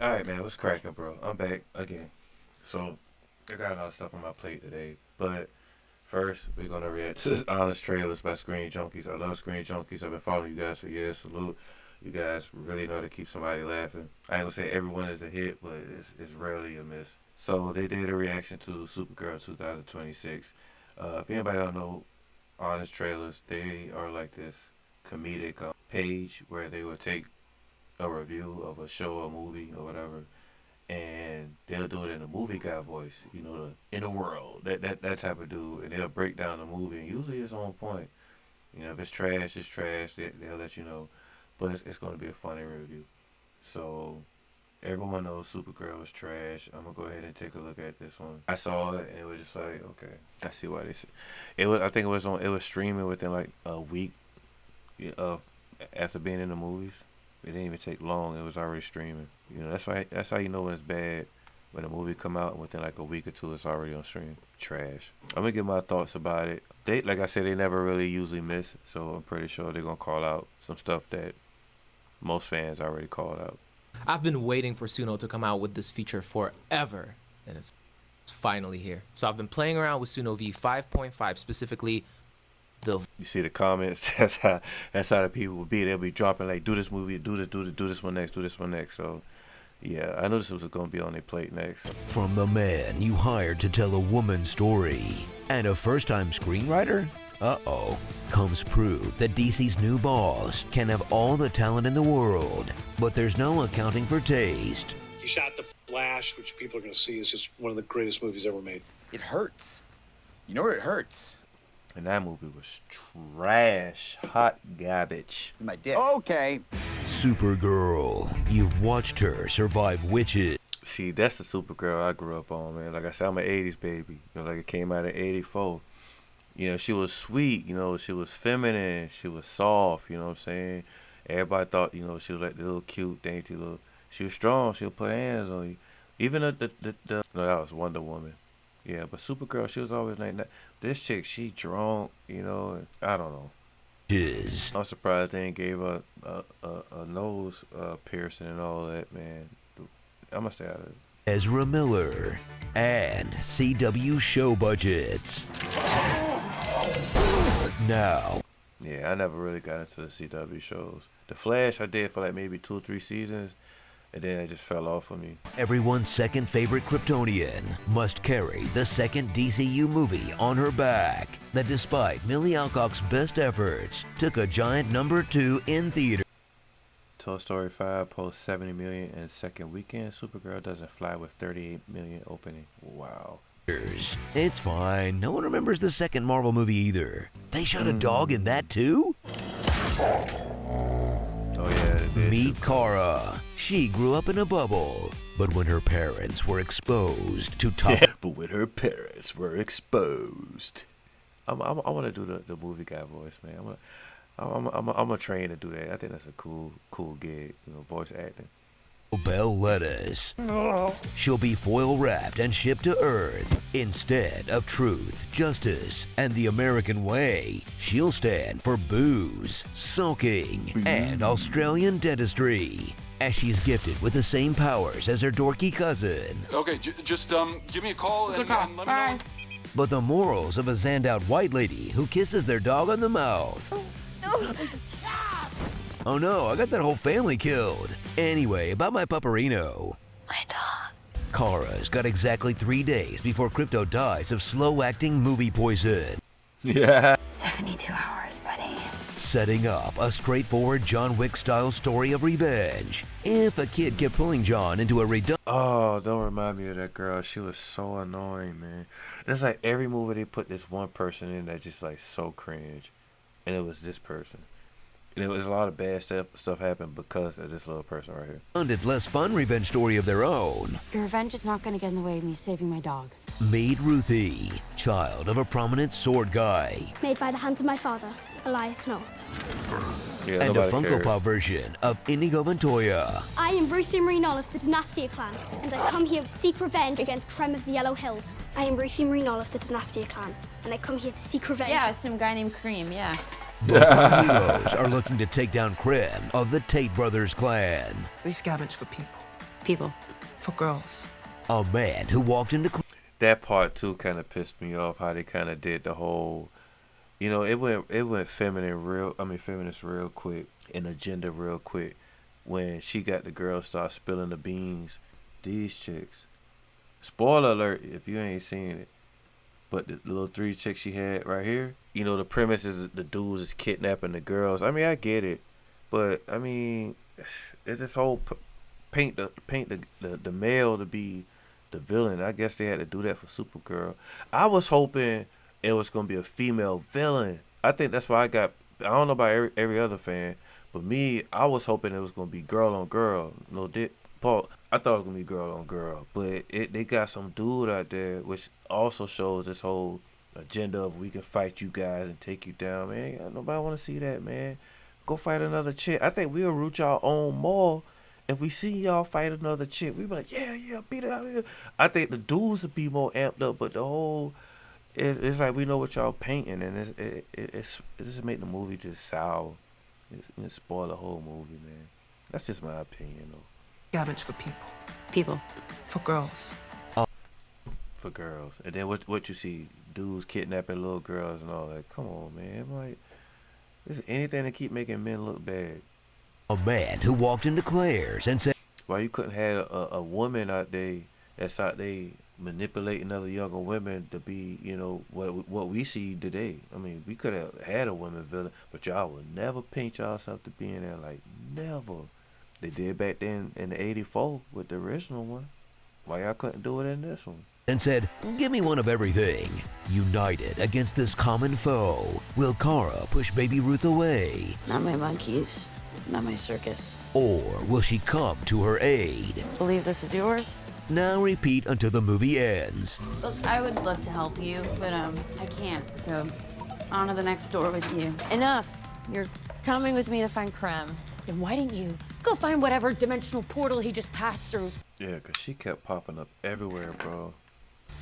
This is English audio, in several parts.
Alright, man, what's cracking, bro? I'm back again. So, I got a lot of stuff on my plate today. But first, we're going to react to Honest Trailers by Screen Junkies. I love Screen Junkies. I've been following you guys for years. Salute. You guys really know how to keep somebody laughing. I ain't going to say everyone is a hit, but it's rarely a miss. So, they did a reaction to Supergirl 2026. If anybody don't know Honest Trailers, they are like this comedic page where they will take a review of a show or movie or whatever, and they'll do it in a movie guy voice, you know, in the world, that type of dude, and they'll break down the movie, and usually it's on point. You know, if it's trash, it's trash. They'll let you know, but it's going to be a funny review. So everyone knows Supergirl is trash. I'm gonna go ahead and take a look at this one. I saw it and it was just like, okay, I see why they said it was. I think it was streaming within like a week after being in the movies. It didn't even take long. It was already streaming. You know, that's how you know when it's bad. When a movie come out and within like a week or two, it's already on stream. Trash. I'm gonna give my thoughts about it. They, like I said, they never really usually miss. So I'm pretty sure they're gonna call out some stuff that most fans already called out. I've been waiting for Suno to come out with this feature forever, and it's finally here. So I've been playing around with Suno V 5.5, specifically the. You see the comments. That's how the people will be. They'll be dropping like, do this movie, do this one next, do this one next. So yeah, I knew this was going to be on their plate next. From the man you hired to tell a woman's story and a first-time screenwriter, comes proof that DC's new boss can have all the talent in the world, but there's no accounting for taste. He shot The Flash, which people are going to see is just one of the greatest movies ever made. It hurts. You know where it hurts? And that movie was trash, hot garbage. My dick. Okay. Supergirl. You've watched her survive witches. See, that's the Supergirl I grew up on, man. Like I said, I'm an 80s baby. You know, like it came out in 84. You know, she was sweet, you know, she was feminine, she was soft, you know what I'm saying? Everybody thought, you know, she was like the little cute, dainty little, she was strong, she'll put hands on you. Even no, that was Wonder Woman. Yeah, but Supergirl, she was always like that. This chick, she drunk, you know, and I don't know. I'm surprised they ain't gave her a nose piercing and all that, man. I'm gonna stay out of it. Ezra Miller and CW show budgets. Now. Yeah, I never really got into the CW shows. The Flash I did for like maybe 2 or 3 seasons, and then it just fell off for me. Everyone's second favorite Kryptonian must carry the second DCU movie on her back that, despite Millie Alcock's best efforts, took a giant #2 in theater. Toy Story 5 posts 70 million in second weekend. Supergirl doesn't fly with 38 million opening. Wow. It's fine. No one remembers the second Marvel movie either. They shot a dog in that too? Oh yeah, they did. Meet Kara. She grew up in a bubble, but when her parents were exposed to top. Yeah, but when her parents were exposed. I want to do the movie guy voice, man. I'm gonna train to do that. I think that's a cool gig, you know, voice acting. Bell lettuce. She'll be foil wrapped and shipped to Earth. Instead of truth, justice, and the American way, she'll stand for booze, soaking, and Australian dentistry. As she's gifted with the same powers as her dorky cousin. Okay, just give me a call and let me know. But the morals of a zanned-out white lady who kisses their dog on the mouth. Oh no, I got that whole family killed. Anyway, about my pupperino. My dog. Kara's got exactly 3 days before Krypto dies of slow-acting movie poison. Yeah. 72 hours, buddy. Setting up a straightforward John Wick-style story of revenge. If a kid kept pulling John into a Oh, don't remind me of that girl. She was so annoying, man. It's like every movie they put this one person in that just like so cringe. And it was this person. And it was a lot of bad stuff happened because of this little person right here. Funded less fun revenge story of their own. Your revenge is not going to get in the way of me saving my dog. Made Ruthie, child of a prominent sword guy. Made by the hands of my father, Elias Snow. Yeah, and a Funko cares. Pop version of Inigo Montoya. I am Ruthie Marinol of the Dynastia clan, and I come here to seek revenge against Krem of the Yellow Hills. I am Ruthie Marinol of the Dynastia clan, and I come here to seek revenge. Yeah, some guy named Cream, yeah. Both our heroes are looking to take down Krem of the Tate Brothers clan. We scavenge for people. People. For girls. A man who walked into That part too kind of pissed me off. How they kind of did the whole, it went feminist real quick and agenda real quick. When she got the girls start spilling the beans, these chicks. Spoiler alert if you ain't seen it. But the little 3 chicks she had right here, the premise is the dudes is kidnapping the girls. I mean, I get it, but I mean, it's this whole paint the male to be the villain. I guess they had to do that for Supergirl. I was hoping it was gonna be a female villain. I think that's why I don't know about every other fan, but me, I was hoping it was gonna be girl on girl. Paul, I thought it was gonna be girl on girl, but they got some dude out there, which also shows this whole agenda of we can fight you guys and take you down, man. Nobody want to see that, man. Go fight another chick. I think we'll root y'all on more if we see y'all fight another chick. We be like, yeah, beat it out here. I think the dudes would be more amped up, but the whole it's like we know what y'all painting, and it just make the movie just sour. It spoil the whole movie, man. That's just my opinion, though. Scavenge for people. People. For girls. For girls. And then what you see, dudes kidnapping little girls and all that. Come on, man. Like, is anything to keep making men look bad. a man who walked into Claire's and said, "Why you couldn't have a woman out there that's out there manipulating other younger women to be, what we see today? I mean, we could have had a woman villain, but y'all would never paint yourself to being there, like, never. They did back then in the 84 with the original one. Why y'all couldn't do it in this one?" and said, "Give me one of everything." United against this common foe, will Kara push Baby Ruth away? It's not my monkeys, not my circus. Or will she come to her aid? Believe this is yours? Now repeat until the movie ends. Look, I would love to help you, but I can't, so on to the next door with you. Enough! You're coming with me to find Krem. Then why didn't you go find whatever dimensional portal he just passed through Yeah, because she kept popping up everywhere, bro.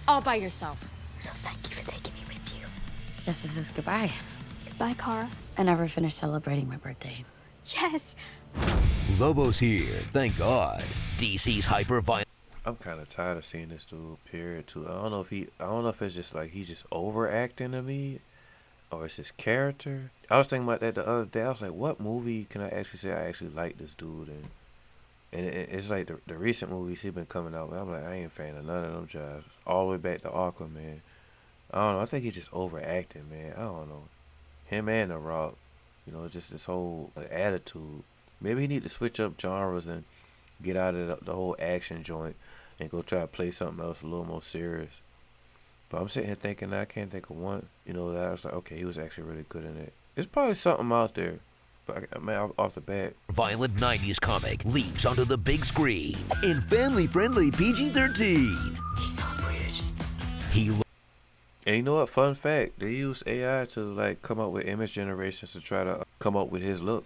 all by yourself? So thank you for taking me with you. I guess this is goodbye. Goodbye, Kara. I never finished celebrating my birthday. Yes. Lobo's here, thank God. DC's hyper-violent. I'm kind of tired of seeing this dude, period, too. I don't know if it's just like he's just overacting to me, or it's his character. I was thinking about that the other day. I was like, what movie can I actually say I actually like this dude in? And it's like the recent movies he been coming out with. I'm like, I ain't a fan of none of them jobs. All the way back to Arkham, man. I don't know. I think he's just overacting, man. I don't know. Him and The Rock, just this whole attitude. Maybe he need to switch up genres and get out of the whole action joint and go try to play something else a little more serious. But I'm sitting here thinking, I can't think of one. That I was like, okay, he was actually really good in it. There's probably something out there. But I mean, off the bat. Violent 90s comic leaps onto the big screen in family-friendly PG-13. He's so rude. He And you know what? Fun fact: they use AI to come up with image generations to try to come up with his look.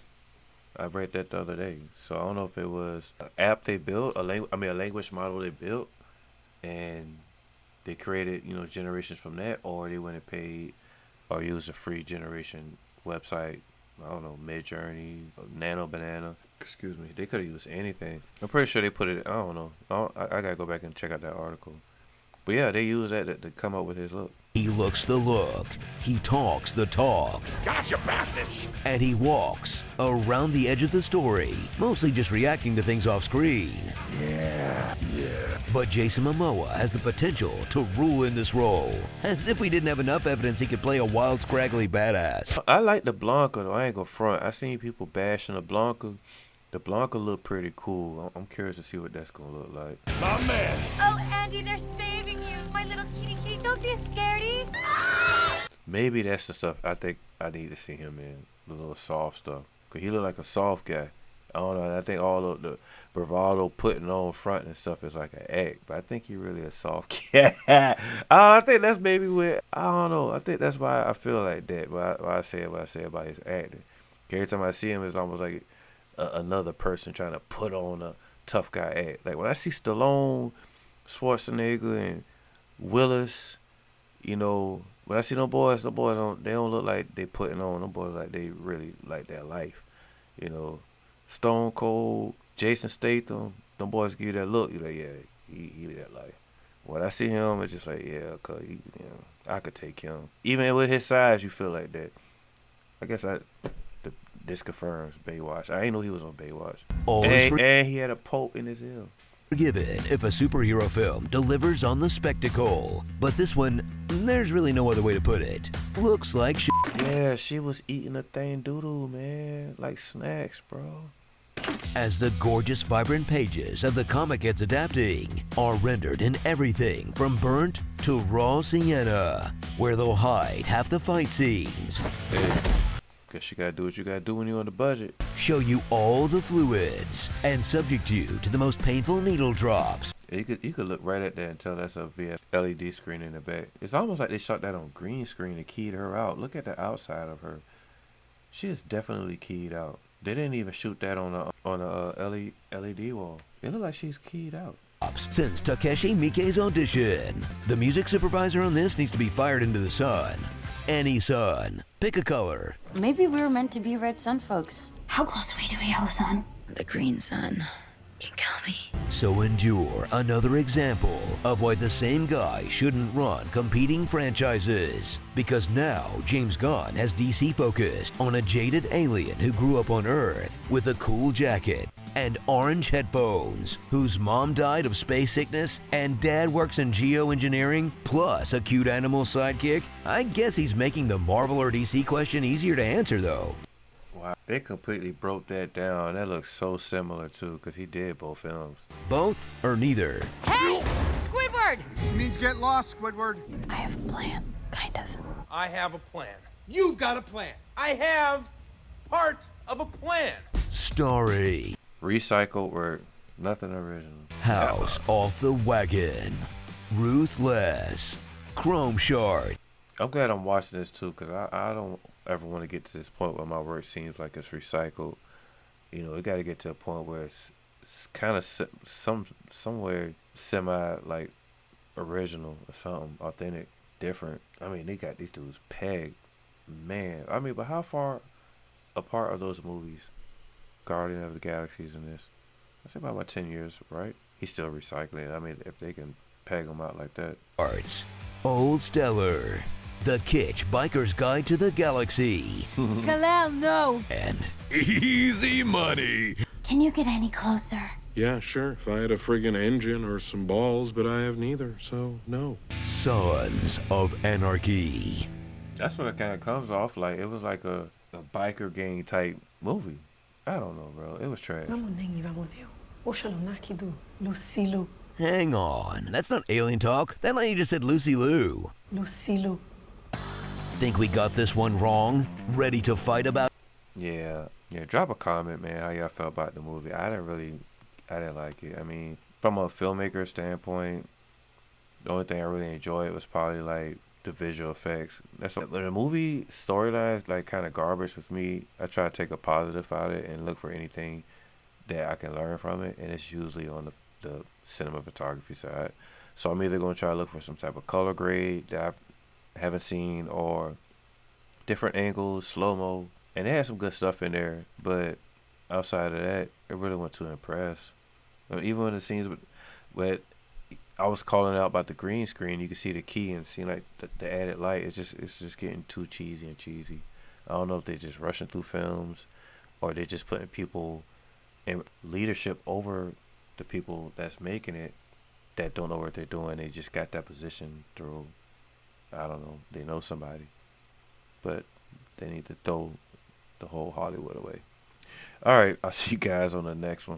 I read that the other day, so I don't know if it was an app they built, a language model they built, and they created generations from that, or they went and paid or used a free generation website. I don't know, Midjourney, Nano Banana. Excuse me. They could have used anything. I'm pretty sure they put it. I don't know. I gotta go back and check out that article. But yeah, they use that to come up with his look. He looks the look. He talks the talk. Gotcha, bastards! And he walks around the edge of the story, mostly just reacting to things off screen. Yeah. But Jason Momoa has the potential to rule in this role, as if we didn't have enough evidence he could play a wild, scraggly badass. I like the Blanca though. I ain't gonna front. I seen people bashing the Blanca. The Blanca look pretty cool. I'm curious to see what that's gonna look like. My man! Oh, Andy, they're saving you. My little kitty. Don't be a scaredy. Maybe that's the stuff I think I need to see him in. The little soft stuff. Cause he look like a soft guy. I don't know. I think all of the bravado putting on front and stuff is like an act. But I think he really a soft guy. I think that's maybe where, I don't know. I think that's why I feel like that. Why I say what I say about his acting. Every time I see him, it's almost like another person trying to put on a tough guy act. Like when I see Stallone, Schwarzenegger, and Willis, when I see them boys they don't look like they putting on. Them boys like they really like their life. Stone Cold, Jason Statham, them boys give you that look, you like, yeah, he that like. When I see him, it's just like, yeah, cause I could take him. Even with his size, you feel like that. I guess this confirms Baywatch. I ain't know he was on Baywatch. And he had a Pope in his ear. Forgiven if a superhero film delivers on the spectacle, but this one, there's really no other way to put it. Looks like shit. Yeah, she was eating a thing doodle, man, like snacks, bro. As the gorgeous, vibrant pages of the comic it's adapting are rendered in everything from burnt to raw sienna, where they'll hide half the fight scenes. Hey, guess you gotta do what you gotta do when you're on the budget. Show you all the fluids and subject you to the most painful needle drops. You could look right at that and tell that's a VF LED screen in the back. It's almost like they shot that on green screen and keyed her out. Look at the outside of her. She is definitely keyed out. They didn't even shoot that on a LED wall. It looked like she's keyed out. Since Takeshi Miike's audition, the music supervisor on this needs to be fired into the sun. Any sun. Pick a color. Maybe we were meant to be red sun folks. How close are we to a yellow sun? The green sun can kill me. So endure another example of why the same guy shouldn't run competing franchises. Because now James Gunn has DC focused on a jaded alien who grew up on Earth with a cool jacket and orange headphones, whose mom died of space sickness and dad works in geoengineering, plus a cute animal sidekick. I guess he's making the Marvel or DC question easier to answer though. Wow, they completely broke that down. That looks so similar too, because he did both films. Both or neither. Hey! Squidward! It means get lost, Squidward. I have a plan, kind of. I have a plan. You've got a plan. I have part of a plan. Story. Recycled work, nothing original. House off the wagon. Ruthless. Chrome Shard. I'm glad I'm watching this too, because I don't ever want to get to this point where my work seems like it's recycled. You know, it got to get to a point where it's kind of somewhere semi like original or something authentic, different. I mean, they got these dudes pegged, man. I mean, but how far apart are those movies? Guardian of the Galaxies and this. I say about 10 years, right? He's still recycling. I mean, if they can peg them out like that. Arts. Old Stellar. The Kitsch Biker's Guide to the Galaxy. Kal-El, no! And Easy Money. Can you get any closer? Yeah, sure. If I had a friggin' engine or some balls, but I have neither, so no. Sons of Anarchy. That's what it kind of comes off like. It was like a biker gang type movie. I don't know, bro. It was trash. Hang on. That's not alien talk. That lady just said Lucy Lou. Think we got this one wrong? Ready to fight about? Yeah. Drop a comment, man, how y'all felt about the movie. I didn't like it. I mean, from a filmmaker standpoint, the only thing I really enjoyed was probably like the visual effects. That's what, the movie storyline is like kind of garbage with me. I try to take a positive out of it and look for anything that I can learn from it, and it's usually on the cinematography side. So I'm either going to try to look for some type of color grade that I haven't seen, or different angles, slow-mo, and they had some good stuff in there, but outside of that, it really wasn't too impressed. Even in the scenes with I was calling out about the green screen, you can see the key and see like the added light. It's just getting too cheesy and cheesy. I don't know if they're just rushing through films, or they're just putting people in leadership over the people that's making it that don't know what they're doing. They just got that position through, I don't know, they know somebody, but they need to throw the whole Hollywood away. All right, I'll see you guys on the next one.